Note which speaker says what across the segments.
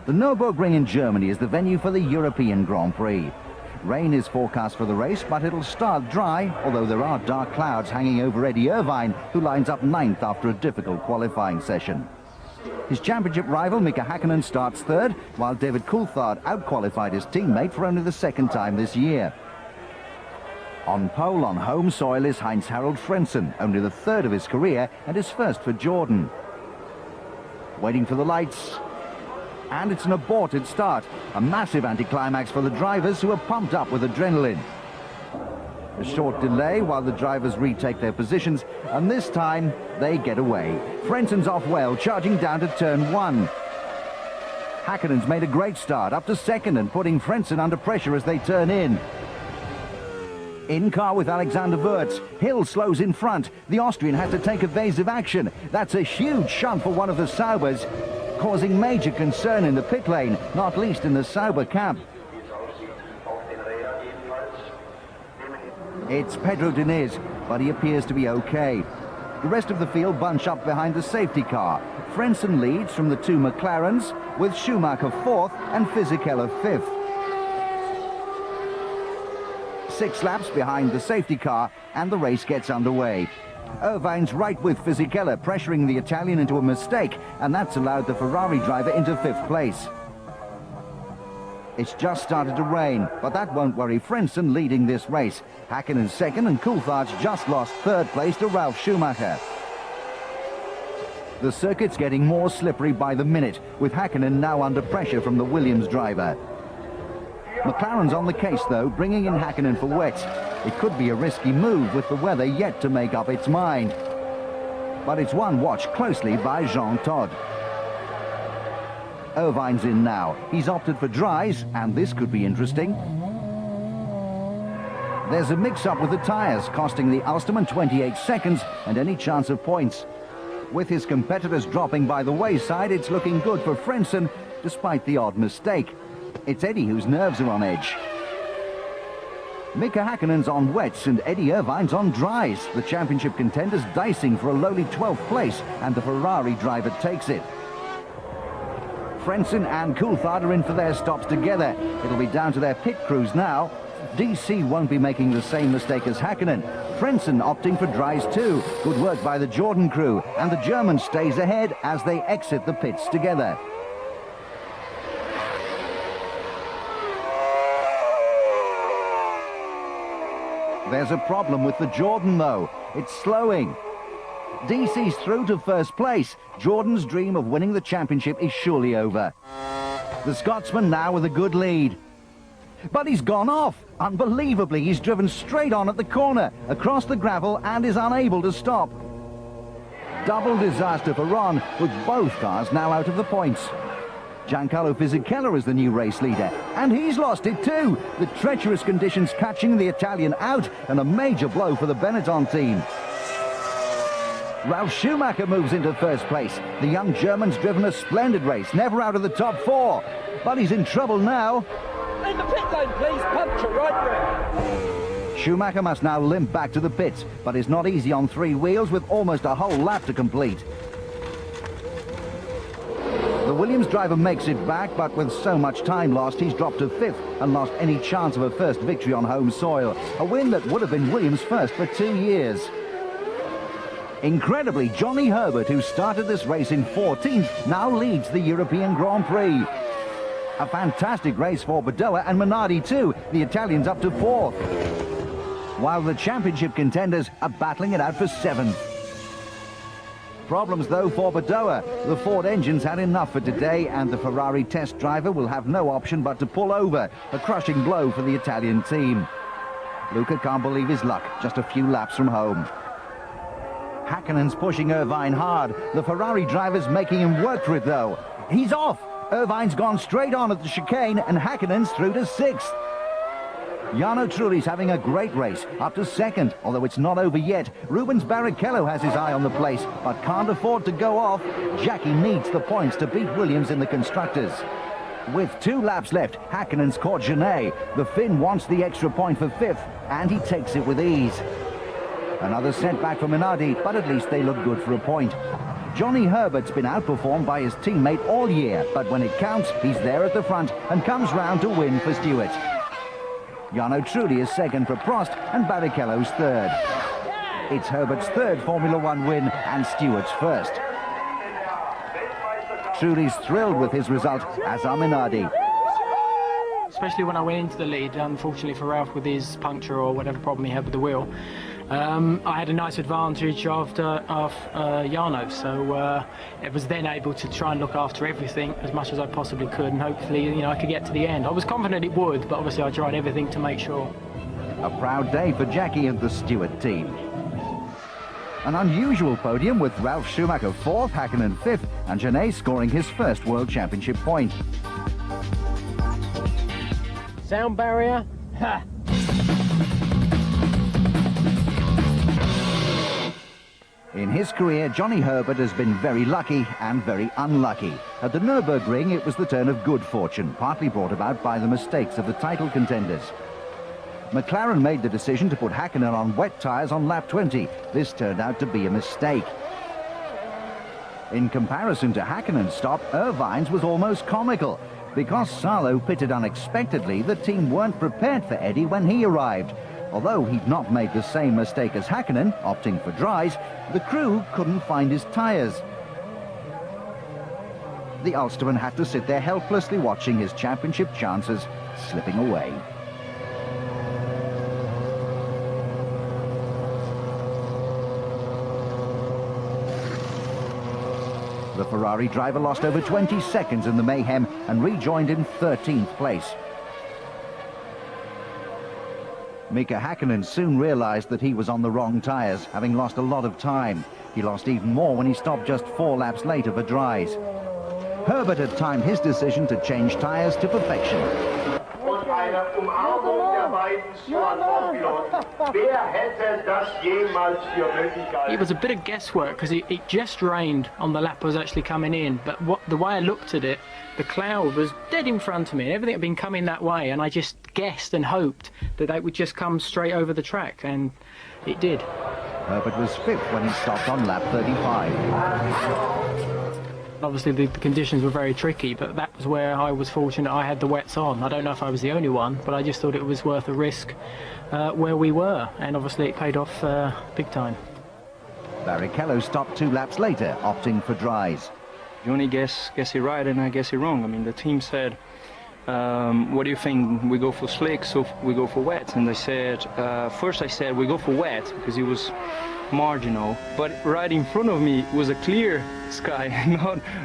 Speaker 1: The Nürburgring in Germany is the venue for the European Grand Prix. Rain is forecast for the race, but it'll start dry, although there are dark clouds hanging over Eddie Irvine, who lines up 9th after a difficult qualifying session. His championship rival Mika Hakkinen starts 3rd, while David Coulthard outqualified his teammate for only the 2nd time this year. On pole on home soil is Heinz-Harald Frentzen, only the 3rd of his career and his 1st for Jordan. Waiting for the lights, and it's an aborted start. A massive anticlimax for the drivers, who are pumped up with adrenaline. A short delay while the drivers retake their positions, and this time they get away. Frentzen's off well, charging down to turn 1. Hakkinen's made a great start, up to 2nd and putting Frentzen under pressure as they turn in. In car with Alexander Wurz. Hill slows in front. The Austrian has to take evasive action. That's a huge shunt for one of the Saubers, causing major concern in the pit lane, not least in the Sauber camp. It's Pedro Diniz, but he appears to be okay. The rest of the field bunch up behind the safety car. Frentzen leads from the 2 McLarens, with Schumacher 4th and Fisichella 5th. 6 laps behind the safety car, and the race gets underway. Irvine's right with Fisichella, pressuring the Italian into a mistake, and that's allowed the Ferrari driver into 5th place. It's just started to rain, but that won't worry Frentzen, leading this race. Hakkinen's 2nd, and Coulthard's just lost 3rd place to Ralf Schumacher. The circuit's getting more slippery by the minute, with Hakkinen now under pressure from the Williams driver. McLaren's on the case, though, bringing in Hakkinen for wets. It could be a risky move, with the weather yet to make up its mind. But it's one watched closely by Jean Todt. Irvine's in now. He's opted for dries, and this could be interesting. There's a mix-up with the tyres, costing the Ulsterman 28 seconds and any chance of points. With his competitors dropping by the wayside, it's looking good for Frentzen, despite the odd mistake. It's Eddie whose nerves are on edge. Mika Hakkinen's on wets and Eddie Irvine's on dries. The championship contenders dicing for a lowly 12th place, and the Ferrari driver takes it. Frentzen and Coulthard are in for their stops together. It'll be down to their pit crews now. DC won't be making the same mistake as Hakkinen. Frentzen opting for dries too. Good work by the Jordan crew, and the German stays ahead as they exit the pits together. There's a problem with the Jordan, though. It's slowing. DC's through to 1st place. Jordan's dream of winning the championship is surely over. The Scotsman now with a good lead. But he's gone off. Unbelievably, he's driven straight on at the corner, across the gravel, and is unable to stop. Double disaster for Ron, with both cars now out of the points. Giancarlo Fisichella is the new race leader, and he's lost it too. The treacherous conditions catching the Italian out, and a major blow for the Benetton team. Ralf Schumacher moves into 1st place. The young German's driven a splendid race, never out of the top 4. But he's in trouble now.
Speaker 2: In the pit lane, please. Puncture right there.
Speaker 1: Schumacher must now limp back to the pits, but it's not easy on 3 wheels with almost a whole lap to complete. The Williams driver makes it back, but with so much time lost, he's dropped to 5th and lost any chance of a first victory on home soil. A win that would have been Williams' first for 2 years. Incredibly, Johnny Herbert, who started this race in 14th, now leads the European Grand Prix. A fantastic race for Badoa and Minardi too, the Italians up to 4th. While the championship contenders are battling it out for 7th. Problems though for Badoa. The Ford engines had enough for today, and the Ferrari test driver will have no option but to pull over. A crushing blow for the Italian team. Luca can't believe his luck, just a few laps from home. Hakkinen's pushing Irvine hard. The Ferrari driver's making him work for it, though. He's off. Irvine's gone straight on at the chicane, and Hakkinen's through to 6th. Jarno Trulli's having a great race, up to 2nd, although it's not over yet. Rubens Barrichello has his eye on the place, but can't afford to go off. Jackie needs the points to beat Williams in the Constructors. With 2 laps left, Hakkinen's caught Genet. The Finn wants the extra point for 5th, and he takes it with ease. Another setback for Minardi, but at least they look good for a point. Johnny Herbert's been outperformed by his teammate all year, but when it counts, he's there at the front and comes round to win for Stewart. Jarno Trulli is second for Prost and Barrichello's third. It's Herbert's third Formula One win and Stewart's first. Trulli's thrilled with his result, as are Minardi.
Speaker 3: Especially when I went into the lead, unfortunately for Ralph with his puncture or whatever problem he had with the wheel. I had a nice advantage after Jarno, so I was then able to try and look after everything as much as I possibly could, and hopefully, I could get to the end. I was confident it would, but obviously I tried everything to make sure.
Speaker 1: A proud day for Jackie and the Stewart team. An unusual podium with Ralf Schumacher fourth, Hakkinen fifth, and Genet scoring his first World Championship point.
Speaker 2: Sound barrier? Ha!
Speaker 1: In his career, Johnny Herbert has been very lucky and very unlucky. At the Nürburgring, it was the turn of good fortune, partly brought about by the mistakes of the title contenders. McLaren made the decision to put Hakkinen on wet tyres on lap 20. This turned out to be a mistake. In comparison to Hakkinen's stop, Irvine's was almost comical. Because Salo pitted unexpectedly, the team weren't prepared for Eddie when he arrived. Although he'd not made the same mistake as Hakkinen, opting for dries, the crew couldn't find his tyres. The Ulsterman had to sit there helplessly watching his championship chances slipping away. The Ferrari driver lost over 20 seconds in the mayhem and rejoined in 13th place. Mika Hakkinen soon realized that he was on the wrong tyres, having lost a lot of time. He lost even more when he stopped just 4 laps later for dries. Herbert had timed his decision to change tyres to perfection.
Speaker 3: It was a bit of guesswork because it just rained on the lap I was actually coming in, but the way I looked at it, the cloud was dead in front of me and everything had been coming that way, and I just guessed and hoped that they would just come straight over the track, and it did.
Speaker 1: Herbert was 5th when he stopped on lap 35.
Speaker 3: Obviously the conditions were very tricky, but that was where I was fortunate I had the wets on. I don't know if I was the only one, but I just thought it was worth a risk where we were, and obviously it paid off big time.
Speaker 1: Barrichello stopped 2 laps later, opting for dries.
Speaker 4: Johnny guess he right and I guess he wrong. I mean, the team said, what do you think? We go for slick, so we go for wet. And they said, first I said we go for wet because it was marginal, but right in front of me was a clear sky,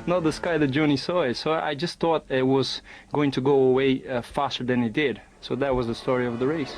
Speaker 4: not the sky that Johnny saw it. So I just thought it was going to go away faster than it did. So that was the story of the race.